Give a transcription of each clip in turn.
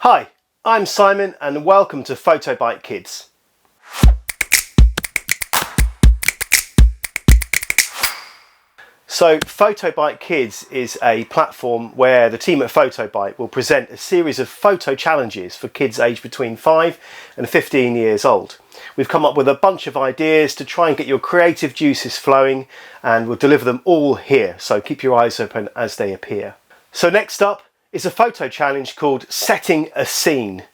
Hi, I'm Simon and welcome to PhotoBite Kids. So PhotoBite Kids is a platform where the team at PhotoBite will present a series of photo challenges for kids aged between 5 and 15 years old. We've come up with a bunch of ideas to try and get your creative juices flowing, and we'll deliver them all here, so keep your eyes open as they appear. So next up is a photo challenge called Setting a Scene.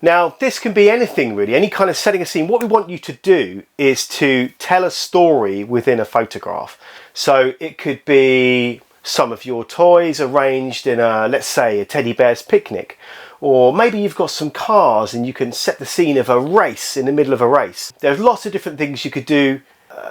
Now this can be anything really, any kind of setting a scene. What we want you to do is to tell a story within a photograph. So it could be some of your toys arranged in a, let's say, a teddy bear's picnic. Or maybe you've got some cars and you can set the scene of a race in the middle of a race. There's lots of different things you could do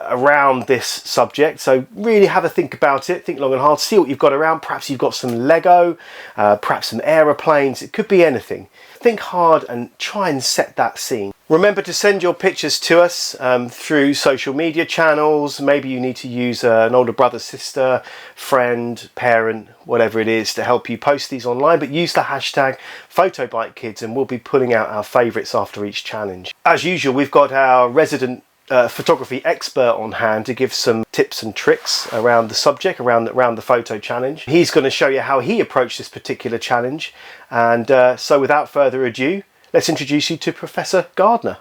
around this subject, so really have a think about it, think long and hard, see what you've got around. Perhaps you've got some Lego, perhaps some aeroplanes, it could be anything. Think hard and try and set that scene. Remember to send your pictures to us through social media channels. Maybe you need to use an older brother, sister, friend, parent, whatever it is to help you post these online, but use the hashtag PhotoBiteKids and we'll be pulling out our favourites after each challenge. As usual, we've got our resident photography expert on hand to give some tips and tricks around the subject, around the photo challenge. He's going to show you how he approached this particular challenge, and so without further ado, let's introduce you to Professor Gardner.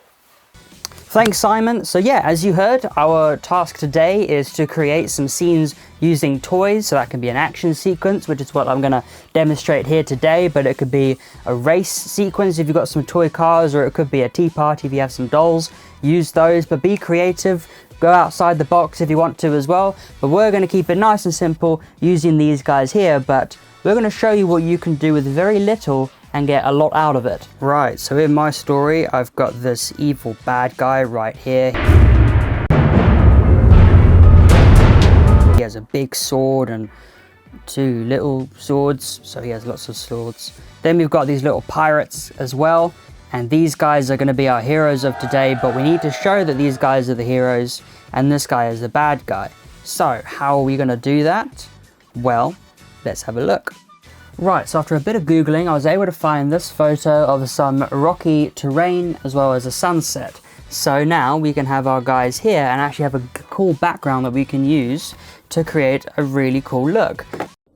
Thanks, Simon. So yeah, as you heard, our task today is to create some scenes using toys. So that can be an action sequence, which is what I'm going to demonstrate here today, but it could be a race sequence if you've got some toy cars, or it could be a tea party if you have some dolls. Use those, but be creative. Go outside the box if you want to as well, but we're going to keep it nice and simple using these guys here, but we're going to show you what you can do with very little and get a lot out of it. Right, so in my story, I've got this evil bad guy right here. He has a big sword and two little swords, so he has lots of swords. Then we've got these little pirates as well, and these guys are going to be our heroes of today, but we need to show that these guys are the heroes and this guy is the bad guy. So how are we going to do that? Well, let's have a look. Right, so after a bit of Googling, I was able to find this photo of some rocky terrain as well as a sunset. So now we can have our guys here and actually have a cool background that we can use to create a really cool look.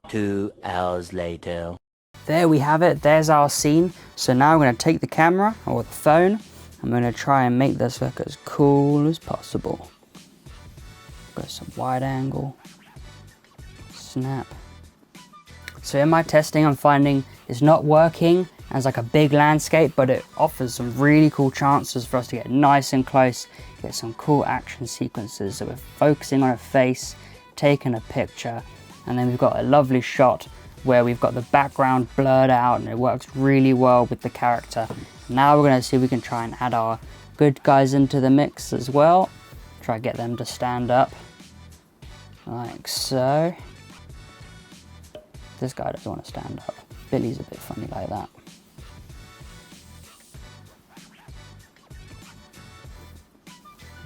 2 hours later. There we have it, there's our scene. So now I'm going to take the camera or the phone. I'm going to try and make this look as cool as possible. Got some wide angle. Snap. So in my testing, I'm finding it's not working as like a big landscape, but it offers some really cool chances for us to get nice and close, get some cool action sequences. So we're focusing on a face, taking a picture, and then we've got a lovely shot where we've got the background blurred out and it works really well with the character. Now we're going to see if we can try and add our good guys into the mix as well. Try to get them to stand up like so. This guy doesn't want to stand up. Billy's a bit funny like that.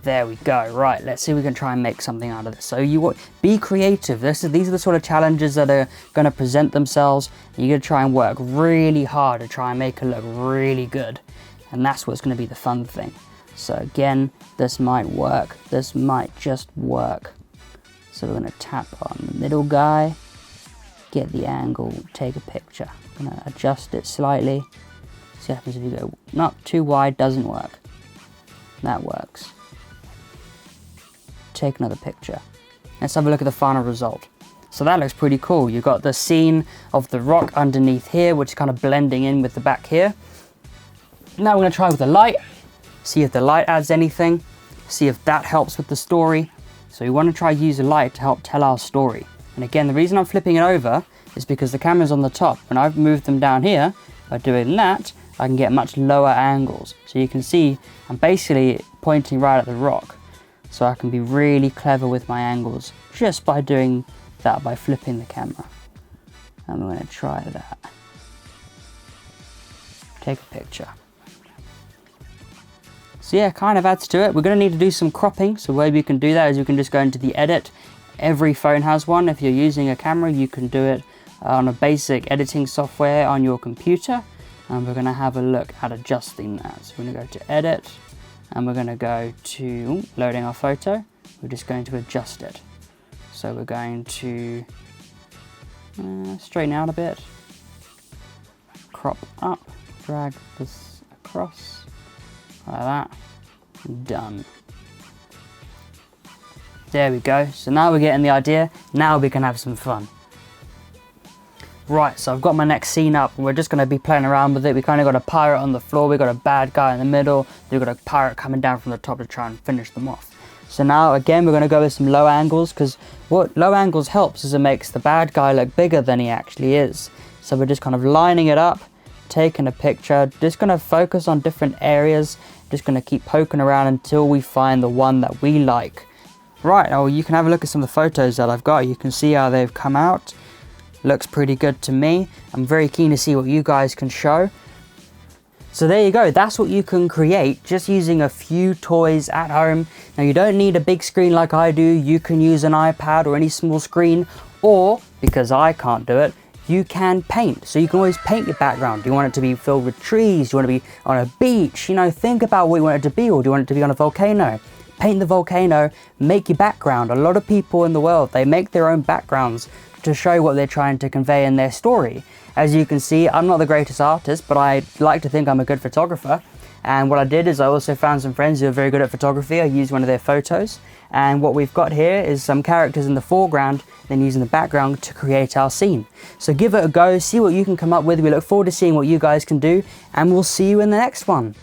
There we go. Right, let's see if we can try and make something out of this. So you want be creative. These are the sort of challenges that are going to present themselves. You're going to try and work really hard to try and make it look really good. And that's what's going to be the fun thing. So again, this might work. This might just work. So we're going to tap on the middle guy. Get the angle, take a picture. I'm going to adjust it slightly. See what happens if you go not too wide, doesn't work. That works. Take another picture. Let's have a look at the final result. So that looks pretty cool. You've got the scene of the rock underneath here, which is kind of blending in with the back here. Now we're going to try with the light. See if the light adds anything. See if that helps with the story. So we want to try use the light to help tell our story. And again, the reason I'm flipping it over is because the camera's on the top. When I've moved them down here, by doing that, I can get much lower angles. So you can see I'm basically pointing right at the rock. So I can be really clever with my angles just by doing that, by flipping the camera. I'm going to try that. Take a picture. So yeah, kind of adds to it. We're going to need to do some cropping. So the way we can do that is you can just go into the edit. Every phone has one. If you're using a camera, you can do it on a basic editing software on your computer. and we're going to have a look at adjusting that. So we're going to go to edit, and we're going to go to loading our photo. We're just going to adjust it. So we're going to straighten out a bit, crop up, drag this across, like that, done. There we go. So now we're getting the idea. Now we can have some fun. Right, so I've got my next scene up, and we're just going to be playing around with it. We kind of got a pirate on the floor, we've got a bad guy in the middle, we've got a pirate coming down from the top to try and finish them off. So now again we're going to go with some low angles, because what low angles helps is it makes the bad guy look bigger than he actually is. So we're just kind of lining it up, taking a picture, just going to focus on different areas, just going to keep poking around until we find the one that we like. Right, now you can have a look at some of the photos that I've got. You can see how they've come out. Looks pretty good to me. I'm very keen to see what you guys can show. So there you go, that's what you can create just using a few toys at home. Now you don't need a big screen like I do. You can use an iPad or any small screen, or, because I can't do it, you can paint. So you can always paint your background. Do you want it to be filled with trees? Do you want it to be on a beach? You know, think about what you want it to be, or do you want it to be on a volcano? Paint the volcano, make your background. A lot of people in the world, they make their own backgrounds to show what they're trying to convey in their story. As you can see, I'm not the greatest artist, but I like to think I'm a good photographer. And what I did is I also found some friends who are very good at photography. I used one of their photos. And what we've got here is some characters in the foreground, then using the background to create our scene. So give it a go, see what you can come up with. We look forward to seeing what you guys can do, and we'll see you in the next one.